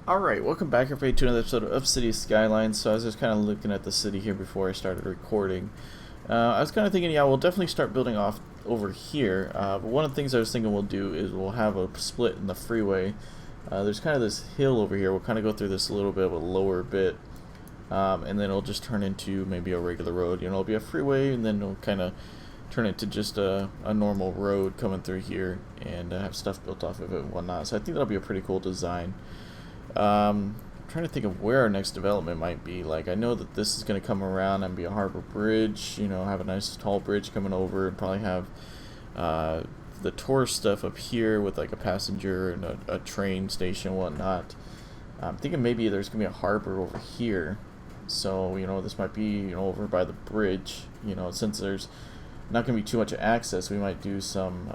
Alright, welcome back everybody to another episode of City Skylines. So I was just kind of looking at the city here before I started recording. I was kind of thinking, yeah, we'll definitely start building off over here. But one of the things I was thinking we'll do is we'll have a split in the freeway. There's kind of this hill over here. We'll kind of go through this a little bit of a lower bit. And then it'll just turn into maybe a regular road. You know, it'll be a freeway and then it'll kind of turn it to just a normal road coming through here and have stuff built off of it and whatnot. So I think that'll be a pretty cool design. I'm trying to think of where our next development might be. Like, I know that this is going to come around and be a harbor bridge, you know, have a nice tall bridge coming over, and probably have the tourist stuff up here with like a passenger and a train station and whatnot. I'm thinking maybe there's going to be a harbor over here. So, you know, this might be, you know, over by the bridge. You know, since there's not going to be too much access, we might do some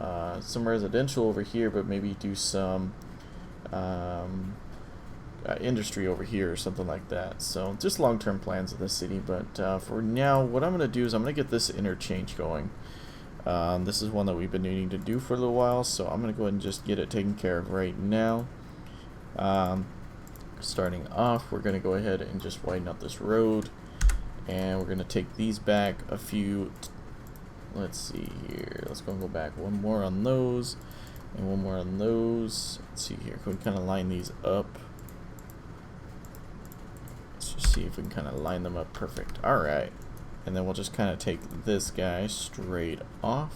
residential over here, but maybe do some industry over here or something like that. So just long-term plans of the city, but for now what I'm going to do is I'm going to get this interchange going. This is one that we've been needing to do for a little while, so I'm going to go ahead and just get it taken care of right now. Starting off, we're going to go ahead and just widen out this road, and we're going to take these back a few. Let's see here, let's go back one more on those and one more on those. Let's see here, can we kind of line these up? Just see if we can kind of line them up perfect. Alright, and then we'll just kind of take this guy straight off.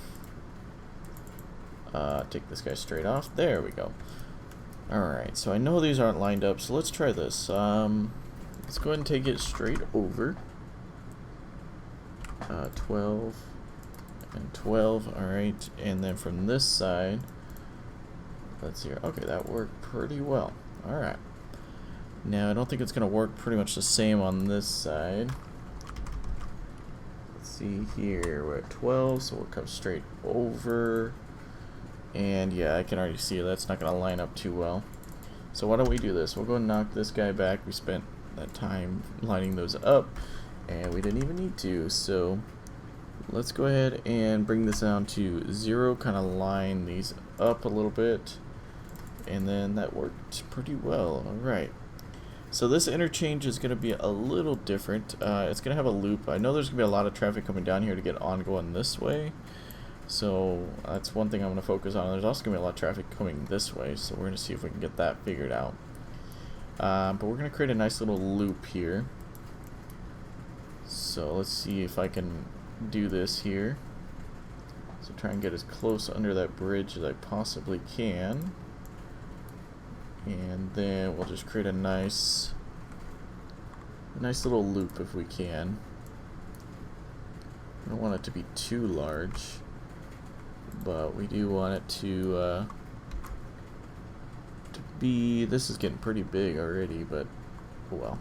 Take this guy straight off. There we go. Alright, so I know these aren't lined up, so let's try this. Let's go ahead and take it straight over. 12 and 12. Alright, and then from this side, let's see here. Okay, that worked pretty well. Alright. Now, I don't think it's going to work pretty much the same on this side. Let's see here. We're at 12, so we'll come straight over. And yeah, I can already see that's not going to line up too well. So why don't we do this? We'll go and knock this guy back. We spent that time lining those up, and we didn't even need to. So let's go ahead and bring this down to 0. Kind of line these up a little bit. And then that worked pretty well. Alright. So this interchange is going to be a little different. It's going to have a loop. I know there's going to be a lot of traffic coming down here to get on going this way. So that's one thing I'm going to focus on. There's also going to be a lot of traffic coming this way. So we're going to see if we can get that figured out. But we're going to create a nice little loop here. So let's see if I can do this here. So try and get as close under that bridge as I possibly can. And then we'll just create a nice little loop if we can. I don't want it to be too large, but we do want it to be. This is getting pretty big already, but well,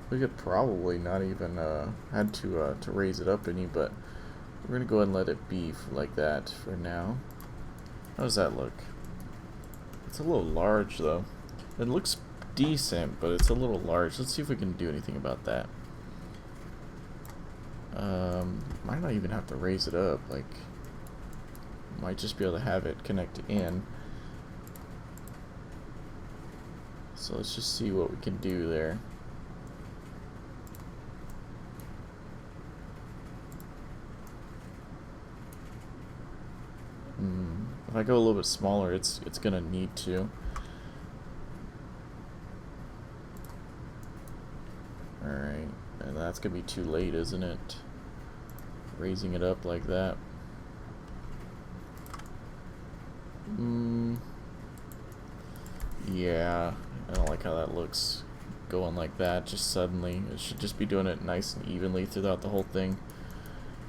we could probably not even had to raise it up any, but we're gonna go ahead and let it be like that for now. How does that look? It's a little large though. It looks decent, but it's a little large. Let's see if we can do anything about that. Might not even have to raise it up. Like, might just be able to have it connect in. So let's just see what we can do there. If I go a little bit smaller, it's gonna need to. Alright, and that's gonna be too late, isn't it? Raising it up like that. Yeah, I don't like how that looks going like that, just suddenly. It should just be doing it nice and evenly throughout the whole thing.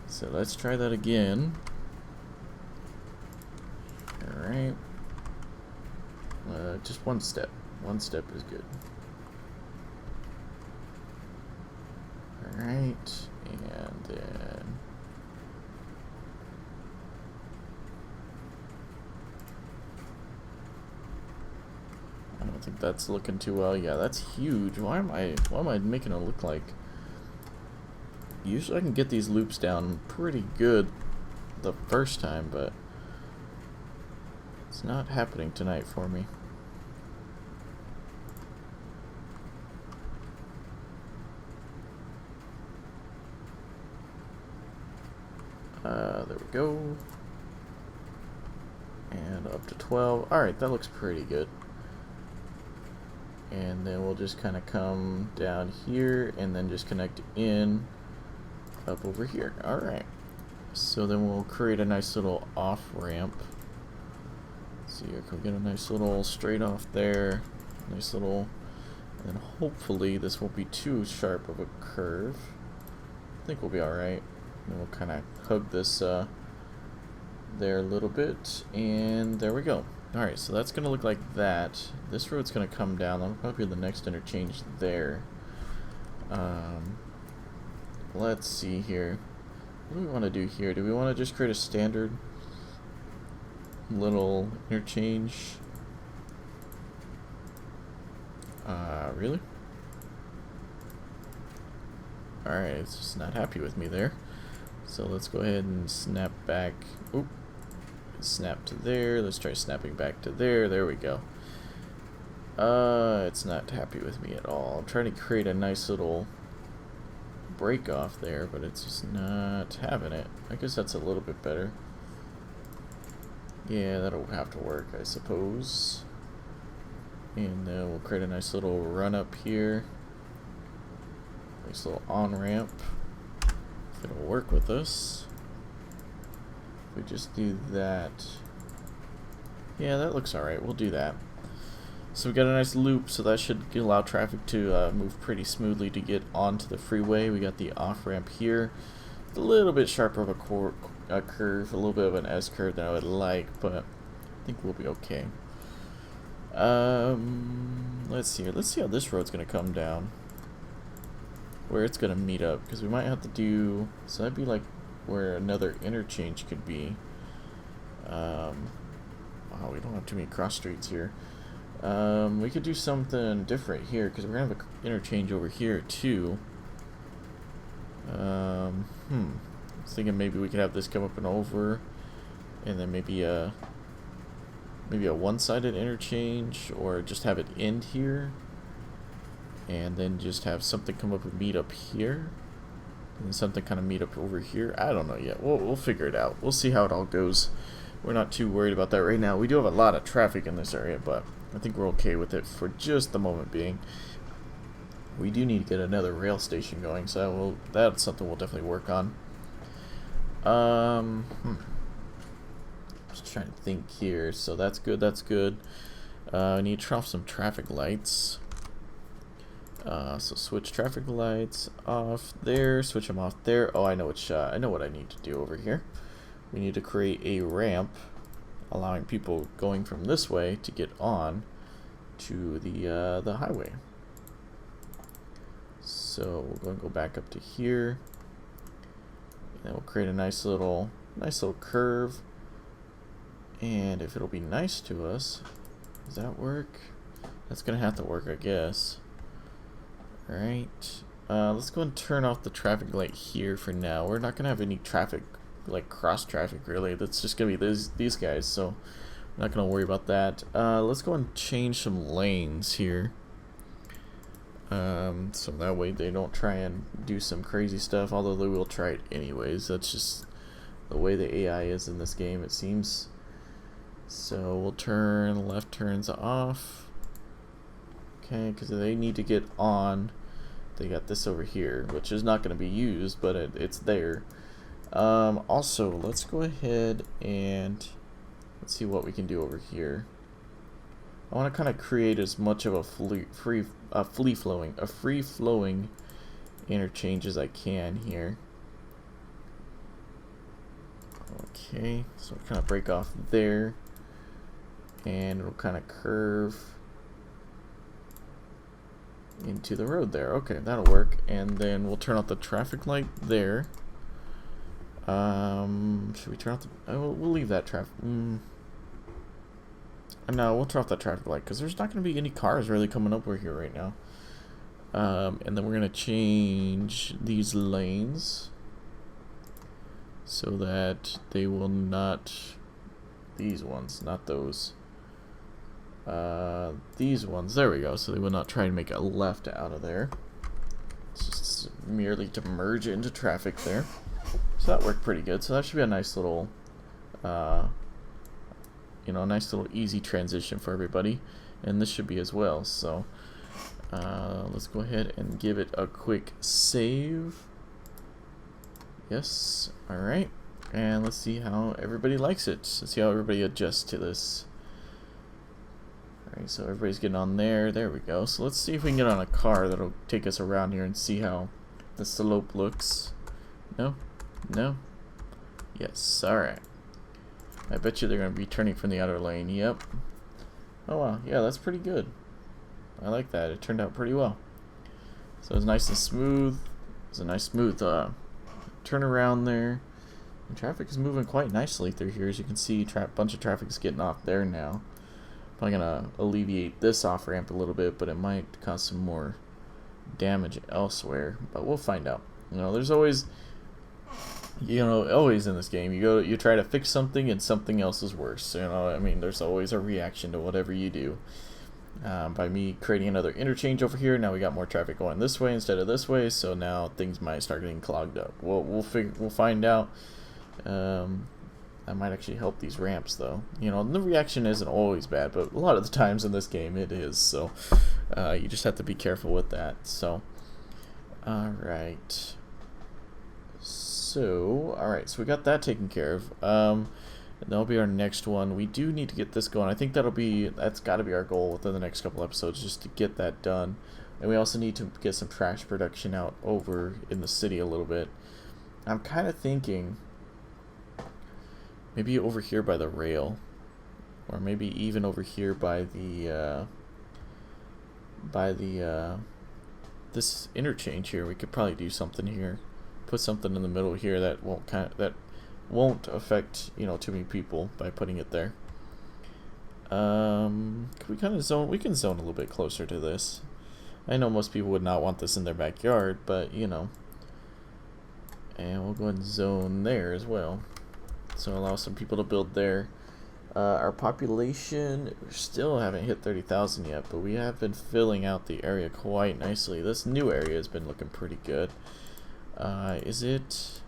So let's try that again. Alright. Just one step. One step is good. Alright. And then I don't think that's looking too well. Yeah, that's huge. Why am I making it look like? Usually I can get these loops down pretty good the first time, but it's not happening tonight for me. There we go. And up to 12. Alright, that looks pretty good. And then we'll just kind of come down here and then just connect in up over here. Alright. So then we'll create a nice little off ramp. See here, can we get a nice little straight off there. Nice little, and then hopefully this won't be too sharp of a curve. I think we'll be alright. And we'll kind of hug this there a little bit, and there we go. Alright, so that's going to look like that. This road's going to come down. That'll probably be the next interchange there. Let's see here. What do we want to do here? Do we want to just create a standard little interchange? Really? Alright, it's just not happy with me there. So let's go ahead and snap back. Oop. Snap to there. Let's try snapping back to there. There we go. It's not happy with me at all. I'm trying to create a nice little break off there, but it's just not having it. I guess that's a little bit better. Yeah, that'll have to work, I suppose. And then we'll create a nice little run up here. Nice little on-ramp. If it'll work with us. If we just do that. Yeah, that looks alright. We'll do that. So we got a nice loop, so that should allow traffic to move pretty smoothly to get onto the freeway. We got the off-ramp here. It's a little bit sharper of a curve, a little bit of an S-curve than I would like, but I think we'll be okay. Let's see here. Let's see how this road's going to come down. Where it's going to meet up, because we might have to do... So that'd be like where another interchange could be. Wow, we don't have too many cross streets here. We could do something different here, because we're going to have an interchange over here, too. I was thinking maybe we could have this come up and over, and then maybe a one-sided interchange, or just have it end here, and then just have something come up and meet up here, and then something kind of meet up over here. I don't know yet. We'll figure it out. We'll see how it all goes. We're not too worried about that right now. We do have a lot of traffic in this area, but I think we're okay with it for just the moment being. We do need to get another rail station going, so that's something we'll definitely work on. Just trying to think here. So that's good. That's good. I need to turn off some traffic lights. So switch traffic lights off there. Switch them off there. Oh, I know what I need to do over here. We need to create a ramp, allowing people going from this way to get on to the highway. So we're going to go back up to here, and we'll create a nice little curve. And if it'll be nice to us, does that work? That's gonna have to work, I guess. All right. Let's go and turn off the traffic light here for now. We're not gonna have any traffic, like cross traffic, really. That's just gonna be these guys, so I'm not gonna worry about that. Let's go and change some lanes here. So that way they don't try and do some crazy stuff, although they will try it anyways. That's just the way the AI is in this game, it seems. So we'll turn left turns off. Okay, because they need to get on. They got this over here, which is not going to be used, but it's there. Also, let's go ahead and let's see what we can do over here. I want to kind of create as much of a free-flowing interchange as I can here. Okay, so we'll kind of break off there, and it'll kind of curve into the road there. Okay, that'll work. And then we'll turn off the traffic light there. Should we turn off the... we'll leave that traffic... No, we'll turn off that traffic light, because there's not going to be any cars really coming up over here right now. And then we're going to change these lanes so that they will not... These ones, not those. These ones, there we go. So they will not try and make a left out of there. It's just merely to merge into traffic there. So that worked pretty good. So that should be a nice little, you know, a nice little easy transition for everybody. And this should be as well. So let's go ahead and give it a quick save. Yes. All right. And let's see how everybody likes it. Let's see how everybody adjusts to this. Alright, so everybody's getting on there. There we go. So let's see if we can get on a car that'll take us around here and see how the slope looks. No? No? Yes. Alright. I bet you they're going to be turning from the outer lane. Yep. Oh wow. Yeah, that's pretty good. I like that. It turned out pretty well. So it's nice and smooth. It's a nice smooth turnaround there. And traffic is moving quite nicely through here. As you can see, a bunch of traffic is getting off there now. Probably gonna alleviate this off ramp a little bit, but it might cause some more damage elsewhere. But we'll find out. You know, there's always, you know, always in this game, you try to fix something and something else is worse. You know, I mean, there's always a reaction to whatever you do. By me creating another interchange over here, now we got more traffic going this way instead of this way. So now things might start getting clogged up. We'll find out. That might actually help these ramps, though. You know, the reaction isn't always bad, but a lot of the times in this game it is. So you just have to be careful with that. So, all right. So we got that taken care of. And that'll be our next one. We do need to get this going. I think that's got to be our goal within the next couple episodes, just to get that done. And we also need to get some trash production out over in the city a little bit. I'm kind of thinking maybe over here by the rail, or maybe even over here by the this interchange here. We could probably do something here. Put something in the middle here that won't affect, you know, too many people by putting it there. We can zone a little bit closer to this. I know most people would not want this in their backyard, but you know. And we'll go ahead and zone there as well. So allow some people to build there. Our population, we still haven't hit 30,000 yet, but we have been filling out the area quite nicely. This new area has been looking pretty good. Is it?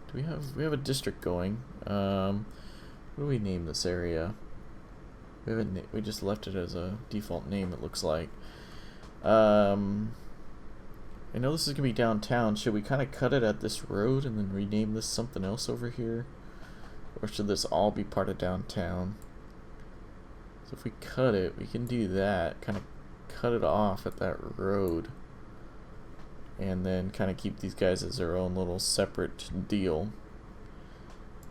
Do we have a district going? What do we name this area? We just left it as a default name. It looks like. I know this is gonna be downtown. Should we kind of cut it at this road and then rename this something else over here? Or should this all be part of downtown? So if we cut it, we can do that. Kind of cut it off at that road. And then kind of keep these guys as their own little separate deal.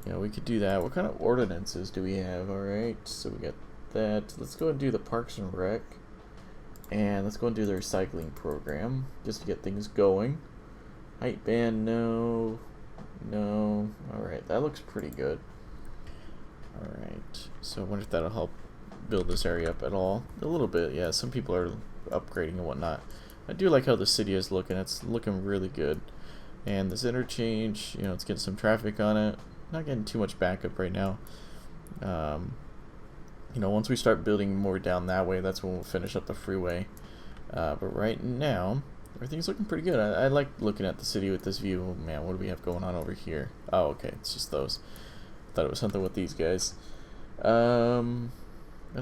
Yeah, we could do that. What kind of ordinances do we have? Alright, so we got that. Let's go and do the Parks and Rec. And let's go and do the recycling program. Just to get things going. Height band, no. No. Alright, that looks pretty good. Alright, so I wonder if that'll help build this area up at all. A little bit, yeah. Some people are upgrading and whatnot. I do like how the city is looking. It's looking really good. And this interchange, you know, it's getting some traffic on it. Not getting too much backup right now. You know, once we start building more down that way, that's when we'll finish up the freeway. But right now, everything's looking pretty good. I like looking at the city with this view. Oh, man, what do we have going on over here? Oh, okay, it's just those. Thought it was something with these guys. Got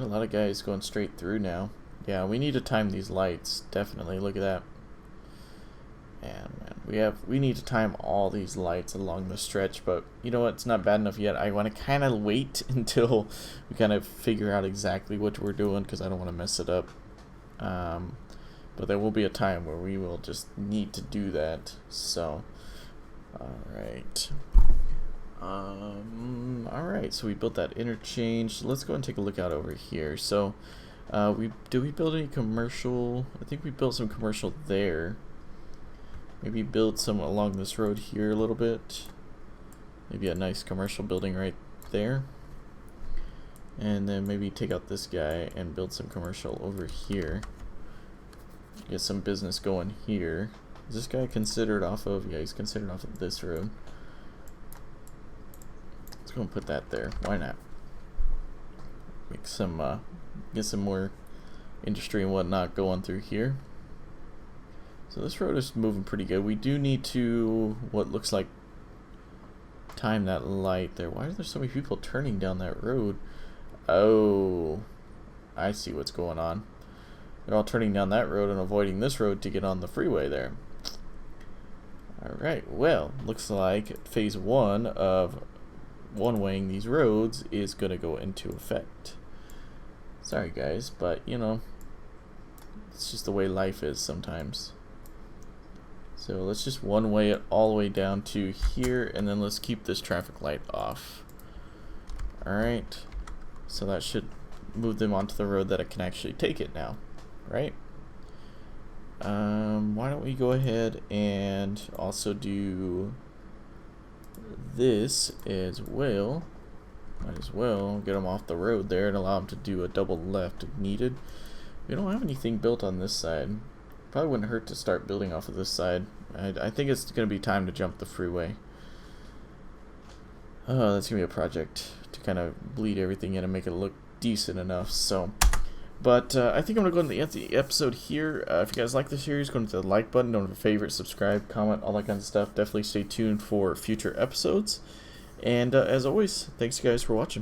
a lot of guys going straight through now. Yeah, we need to time these lights. Definitely. Look at that. Man, we need to time all these lights along the stretch, but you know what? It's not bad enough yet. I want to kind of wait until we kind of figure out exactly what we're doing, because I don't want to mess it up. But there will be a time where we will just need to do that. So, alright. Alright, so we built that interchange. Let's go and take a look out over here. So, did we build any commercial? I think we built some commercial there. Maybe build some along this road here a little bit. Maybe a nice commercial building right there. And then maybe take out this guy and build some commercial over here. Get some business going here. Is this guy considered off of? Yeah, he's considered off of this road. Let's go and put that there. Why not? Make some, get some more industry and whatnot going through here. So this road is moving pretty good. We do need to, what looks like, time that light there. Why are there so many people turning down that road? Oh, I see what's going on. They're all turning down that road and avoiding this road to get on the freeway there. Alright, well, looks like phase 1 of one-waying these roads is going to go into effect. Sorry guys, but you know, it's just the way life is sometimes. So let's just one-way it all the way down to here, and then let's keep this traffic light off. Alright, so that should move them onto the road that it can actually take it now, right? Why don't we go ahead and also do this as well. Might as well get them off the road there and allow them to do a double left if needed. We don't have anything built on this side. Probably wouldn't hurt to start building off of this side. I think it's going to be time to jump the freeway. Oh, that's going to be a project to kind of bleed everything in and make it look decent enough. So, but I think I'm going to go into the end of the episode here. If you guys like the series, go into the like button, don't have a favorite, subscribe, comment, all that kind of stuff. Definitely stay tuned for future episodes. And as always, thanks guys for watching.